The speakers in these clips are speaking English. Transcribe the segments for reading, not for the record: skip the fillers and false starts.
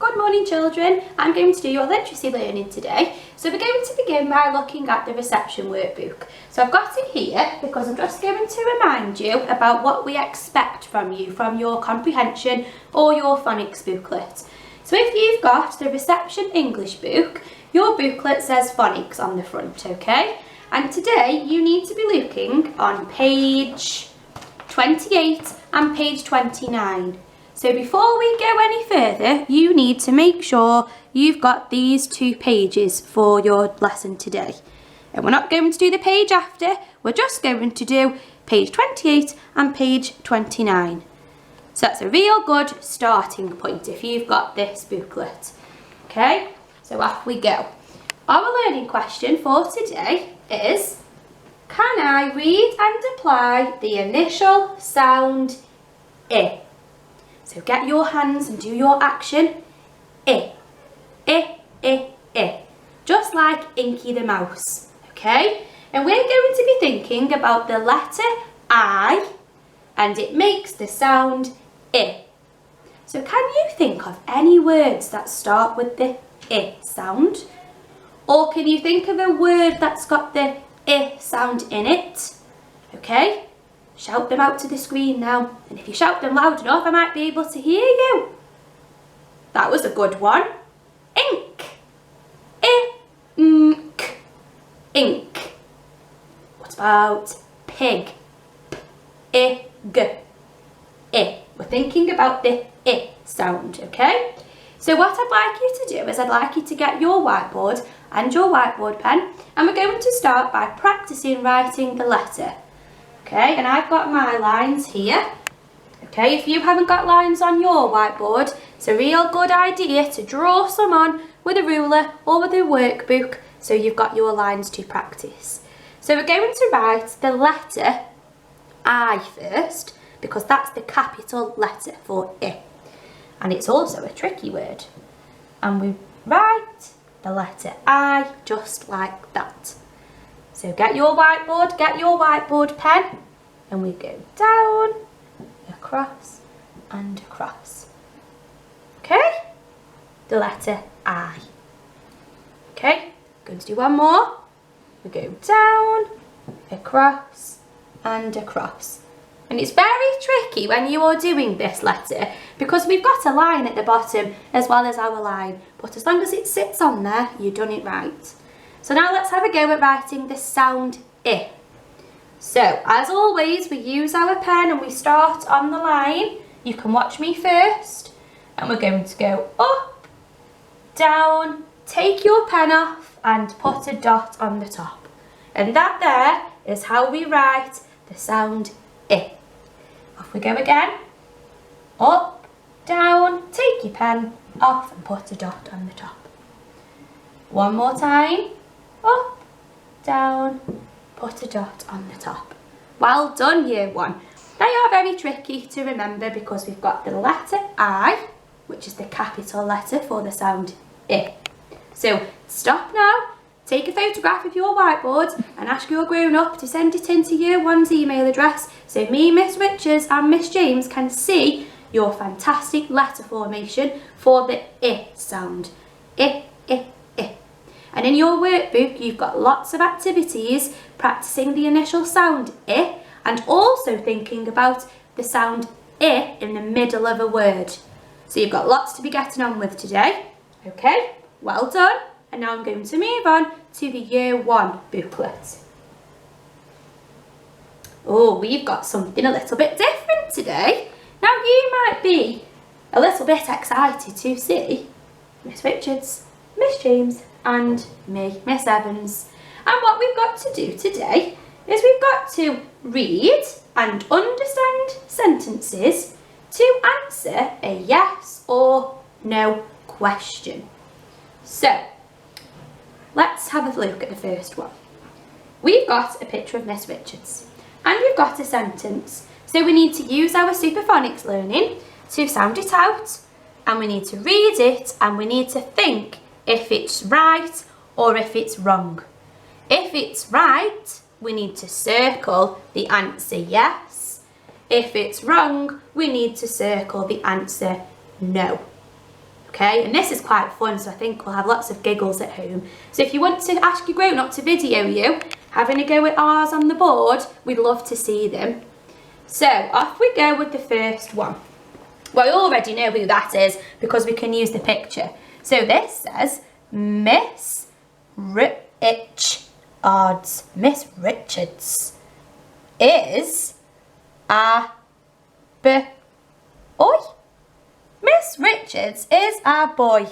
Good morning children, I'm going to do your literacy learning today. So we're going to begin by looking at the reception workbook. So I've got it here because I'm just going to remind you about what we expect from you from your comprehension or your phonics booklet. So if you've got the reception English book, your booklet says phonics on the front, okay? And today you need to be looking on page 28 and page 29. So before we go any further, you need to make sure you've got these two pages for your lesson today. And we're not going to do the page after, we're just going to do page 28 and page 29. So that's a real good starting point if you've got this booklet. Okay, so off we go. Our learning question for today is, can I read and apply the initial sound I? So get your hands and do your action. I. Just like Inky the Mouse, okay? And we're going to be thinking about the letter I, and it makes the sound I. So can you think of any words that start with the I sound? Or can you think of a word that's got the I sound in it? Okay? Shout them out to the screen now, and if you shout them loud enough, I might be able to hear you. That was a good one. Ink. Ink. Ink. What about pig? Pig. I. We're thinking about the I sound, okay? So what I'd like you to do is I'd like you to get your whiteboard and your whiteboard pen, and we're going to start by practicing writing the letter. Okay, and I've got my lines here. Okay, if you haven't got lines on your whiteboard, it's a real good idea to draw some on with a ruler or with a workbook so you've got your lines to practice. So we're going to write the letter I first because that's the capital letter for I. And it's also a tricky word. And we write the letter I just like that. So get your whiteboard pen, and we go down, across and across. Okay? The letter I. Okay? Going to do one more. We go down, across and across. And it's very tricky when you are doing this letter because we've got a line at the bottom as well as our line. But as long as it sits on there, you've done it right. So now let's have a go at writing the sound I. So as always, we use our pen and we start on the line. You can watch me first. And we're going to go up, down, take your pen off and put a dot on the top. And that there is how we write the sound I. Off we go again. Up, down, take your pen off and put a dot on the top. One more time. Up, down, put a dot on the top. Well done, year one. They are very tricky to remember because we've got the letter I, which is the capital letter for the sound I. So stop now, take a photograph of your whiteboard and ask your grown-up to send it into year one's email address so me, Miss Richards and Miss James can see your fantastic letter formation for the I sound. I. And in your workbook, you've got lots of activities practicing the initial sound I and also thinking about the sound I in the middle of a word. So you've got lots to be getting on with today. Okay, well done. And now I'm going to move on to the year one booklet. Oh, we've got something a little bit different today. Now you might be a little bit excited to see Miss Richards, Miss James and me, Miss Evans. And what we've got to do today is we've got to read and understand sentences to answer a yes or no question. So, let's have a look at the first one. We've got a picture of Miss Richards and we've got a sentence. So we need to use our Superphonics learning to sound it out, and we need to read it and we need to think if it's right or if it's wrong. If it's right, we need to circle the answer yes. If it's wrong, we need to circle the answer no. Okay, and this is quite fun, so I think we'll have lots of giggles at home. So if you want to ask your grown-up to video you having a go at ours on the board, we'd love to see them. So off we go with the first one. Well, I already know who that is because we can use the picture. So this says Miss Richards. Miss Richards is a boy. Miss Richards is a boy.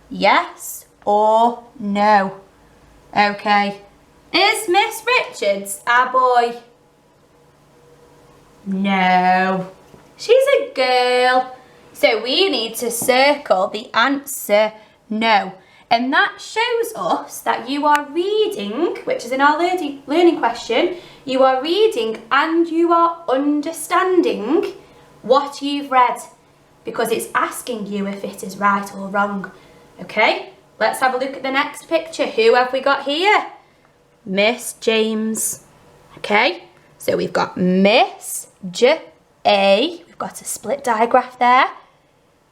Yes or no? Okay. Is Miss Richards a boy? No. She's a girl. So we need to circle the answer no. And that shows us that you are reading, which is in our learning question, you are reading and you are understanding what you've read, because it's asking you if it is right or wrong. Okay, let's have a look at the next picture. Who have we got here? Miss James. Okay, so we've got Miss J-A. We've got a split digraph there.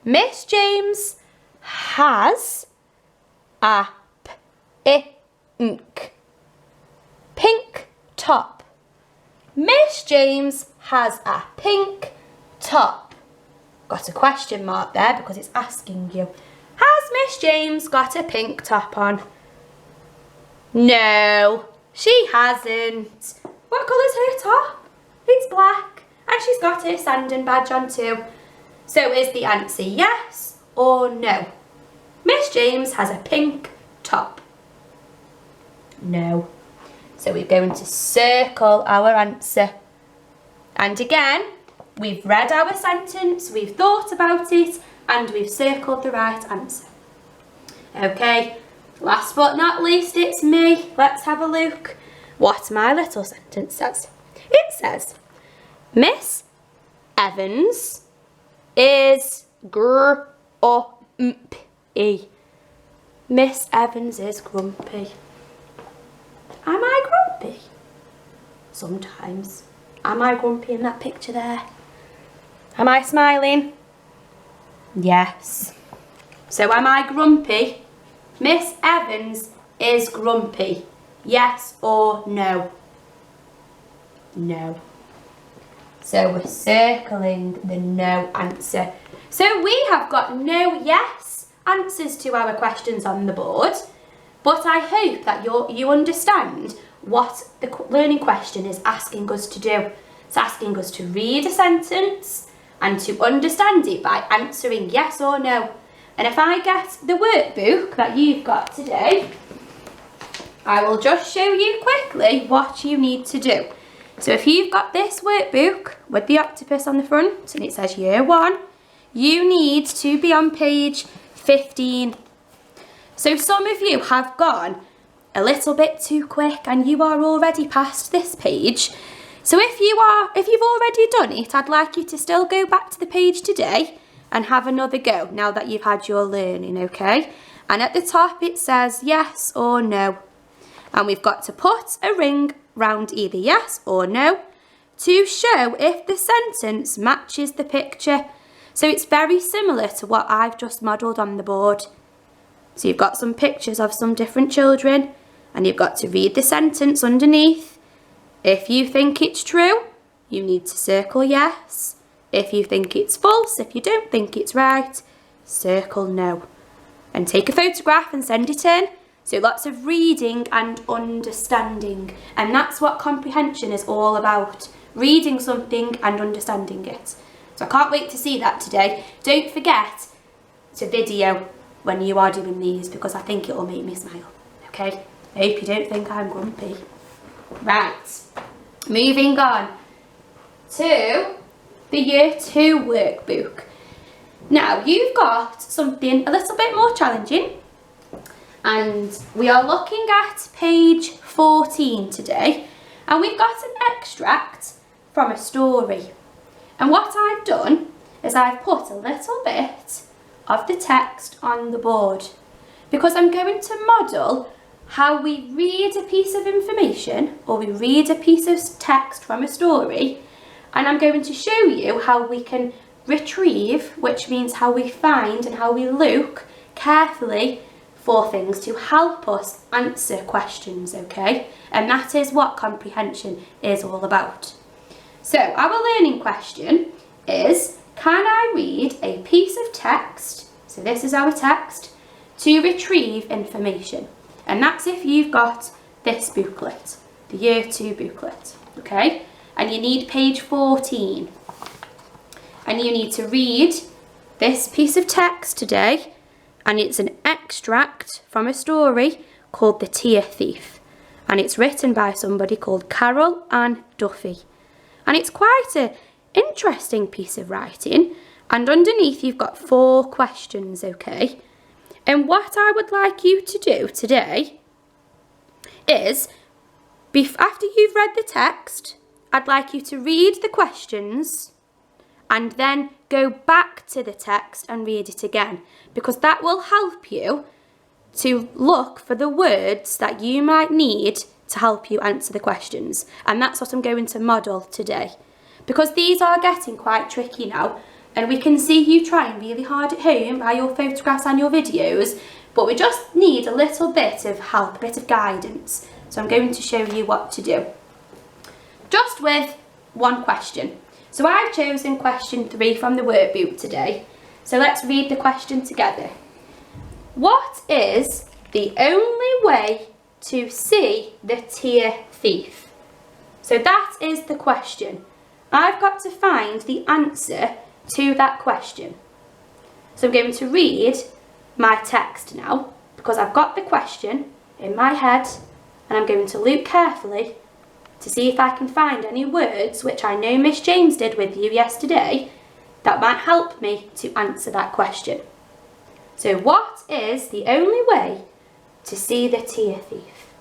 Miss James has a pink top. Miss James has a pink top. Got a question mark there because it's asking you, has Miss James got a pink top on? No, she hasn't. What colour's her top? It's black, and she's got her sanding badge on too. So is the answer yes or no? Miss James has a pink top. No. So we're going to circle our answer. And again, we've read our sentence, we've thought about it, and we've circled the right answer. Okay, last but not least, it's me. Let's have a look what my little sentence says. It says, Miss Evans is grumpy. Miss Evans is grumpy. Am I grumpy? Sometimes. Am I grumpy in that picture there? Am I smiling? Yes. So am I grumpy? Miss Evans is grumpy. Yes or no? No. So we're circling the no answer. So we have got no yes answers to our questions on the board, but I hope that you understand what the learning question is asking us to do. It's asking us to read a sentence and to understand it by answering yes or no. And if I get the workbook that you've got today, I will just show you quickly what you need to do. So if you've got this workbook with the octopus on the front and it says year 1, you need to be on page 15. So some of you have gone a little bit too quick and you are already past this page. So if you've already done it, I'd like you to still go back to the page today and have another go now that you've had your learning, okay? And at the top it says yes or no. And we've got to put a ring round either yes or no to show if the sentence matches the picture. So it's very similar to what I've just modelled on the board. So you've got some pictures of some different children and you've got to read the sentence underneath. If you think it's true, you need to circle yes. If you think it's false, if you don't think it's right, circle no. And take a photograph and send it in. So lots of reading and understanding. And that's what comprehension is all about. Reading something and understanding it. So I can't wait to see that today. Don't forget to video when you are doing these because I think it will make me smile. Okay? I hope you don't think I'm grumpy. Right. Moving on to the year 2 workbook. Now you've got something a little bit more challenging. And we are looking at page 14 today. And we've got an extract from a story. And what I've done is I've put a little bit of the text on the board because I'm going to model how we read a piece of information or we read a piece of text from a story, and I'm going to show you how we can retrieve, which means how we find and how we look carefully for things to help us answer questions, okay? And that is what comprehension is all about. So our learning question is, can I read a piece of text, so this is our text, to retrieve information? And that's if you've got this booklet, the Year 2 booklet, okay? And you need page 14. And you need to read this piece of text today, and it's an extract from a story called The Tear Thief. And it's written by somebody called Carol Ann Duffy. And it's quite an interesting piece of writing. And underneath you've got 4 questions, okay? And what I would like you to do today is, after you've read the text, I'd like you to read the questions and then go back to the text and read it again, because that will help you to look for the words that you might need to help you answer the questions. And that's what I'm going to model today, because these are getting quite tricky now, and we can see you trying really hard at home by your photographs and your videos, but we just need a little bit of help, a bit of guidance. So I'm going to show you what to do, just with one question. So I've chosen question 3 from the workbook today. So let's read the question together. What is the only way to see the tear thief? So that is the question. I've got to find the answer to that question. So I'm going to read my text now, because I've got the question in my head, and I'm going to look carefully to see if I can find any words, which I know Miss James did with you yesterday, that might help me to answer that question. So what is the only way to see the tear thief?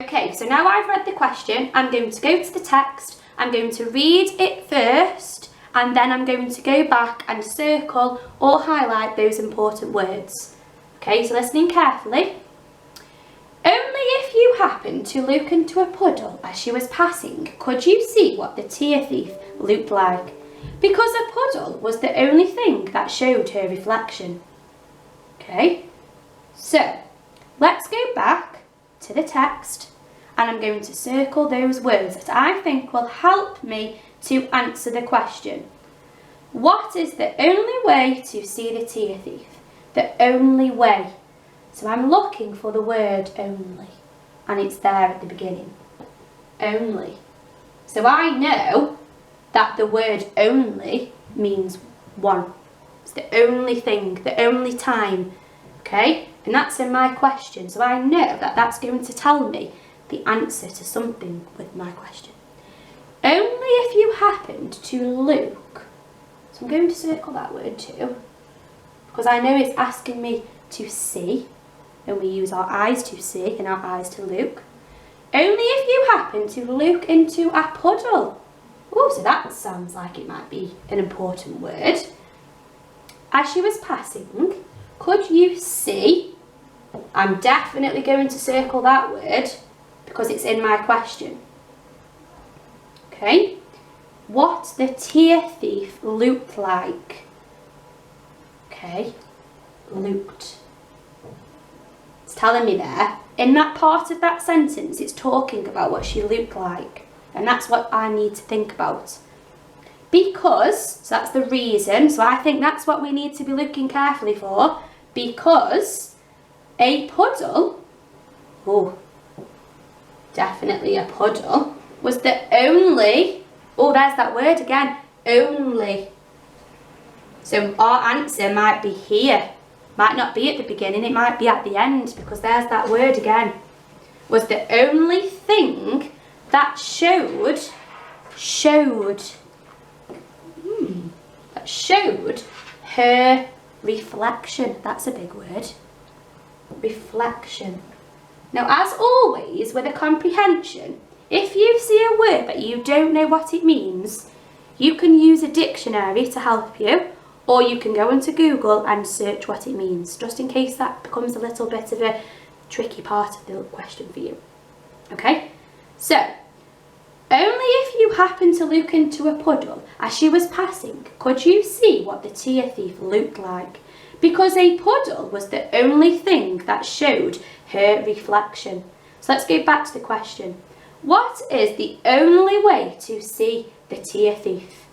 Okay, so now I've read the question, I'm going to go to the text, I'm going to read it first, and then I'm going to go back and circle or highlight those important words. Okay, so listening carefully. Only if you happened to look into a puddle as she was passing could you see what the tear thief looked like, because a puddle was the only thing that showed her reflection. Okay, so let's go back to the text, and I'm going to circle those words that I think will help me to answer the question. What is the only way to see the tear thief? The only way. So I'm looking for the word only, and it's there at the beginning. Only. So I know that the word only means one. It's the only thing, the only time. Okay? And that's in my question. So I know that that's going to tell me the answer to something with my question. Only if you happened to look. So I'm going to circle that word too, because I know it's asking me to see. And we use our eyes to see and our eyes to look. Only if you happen to look into a puddle. Oh, so that sounds like it might be an important word. As she was passing, could you see? I'm definitely going to circle that word because it's in my question. Okay. What the tear thief looked like. Okay. Looked. It's telling me there, in that part of that sentence, it's talking about what she looked like. And that's what I need to think about. Because, so that's the reason, so I think that's what we need to be looking carefully for. Because a puddle, oh, definitely a puddle, was the only, oh, there's that word again, only. So our answer might be here. Might not be at the beginning, it might be at the end, because there's that word again. Was the only thing that showed her reflection. That's a big word. Reflection. Now, as always with a comprehension, if you see a word that you don't know what it means, you can use a dictionary to help you, or you can go into Google and search what it means, just in case that becomes a little bit of a tricky part of the question for you. Okay, so Only if you happened to look into a puddle as she was passing could you see what the tear thief looked like, because a puddle was the only thing that showed her reflection. So let's go back to the question. What is the only way to see the tear thief?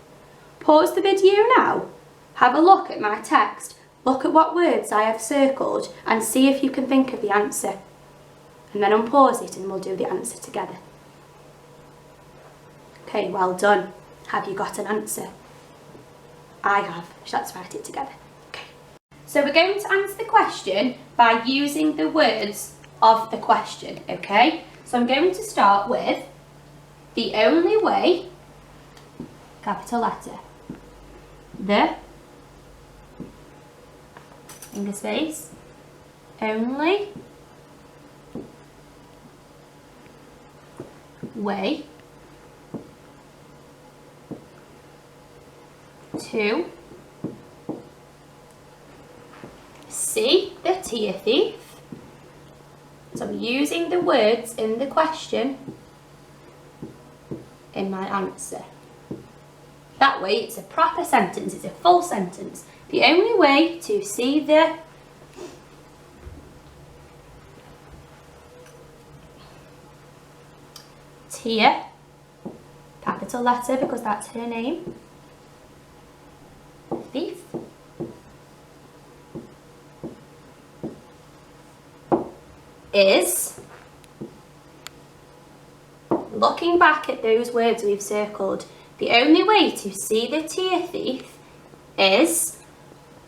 Pause the video now, have a look at my text, look at what words I have circled and see if you can think of the answer. And then unpause it and we'll do the answer together. Okay, well done. Have you got an answer? I have, so let's write it together. Okay. So we're going to answer the question by using the words of the question, okay? So I'm going to start with the only way, capital letter, the, finger space, only way to see the tear thief. So I'm using the words in the question in my answer. That way it's a proper sentence, it's a full sentence. The only way to see the tear, capital letter because that's her name, thief, is, looking back at those words we've circled, the only way to see the tear thief is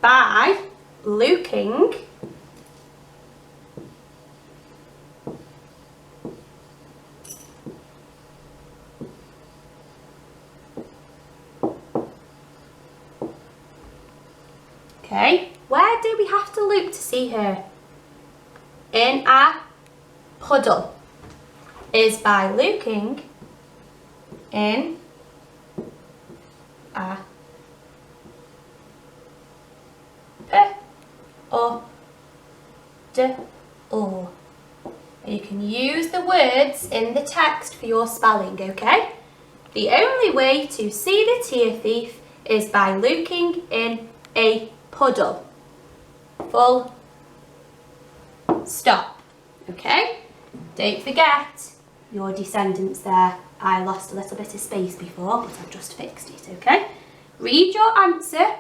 by looking okay, where do we have to look to see her? In a puddle. Is by looking in a puddle. You can use the words in the text for your spelling, okay? The only way to see the tear thief is by looking in a puddle. Full stop. Okay? Don't forget your descendants there. I lost a little bit of space before, but I've just fixed it, okay? Read your answer,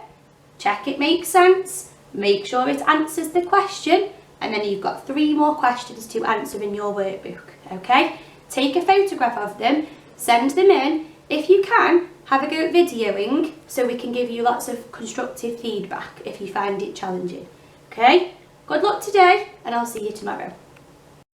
check it makes sense, make sure it answers the question, and then you've got 3 more questions to answer in your workbook, okay? Take a photograph of them, send them in. If you can, have a go at videoing so we can give you lots of constructive feedback if you find it challenging, okay? Good luck today, and I'll see you tomorrow.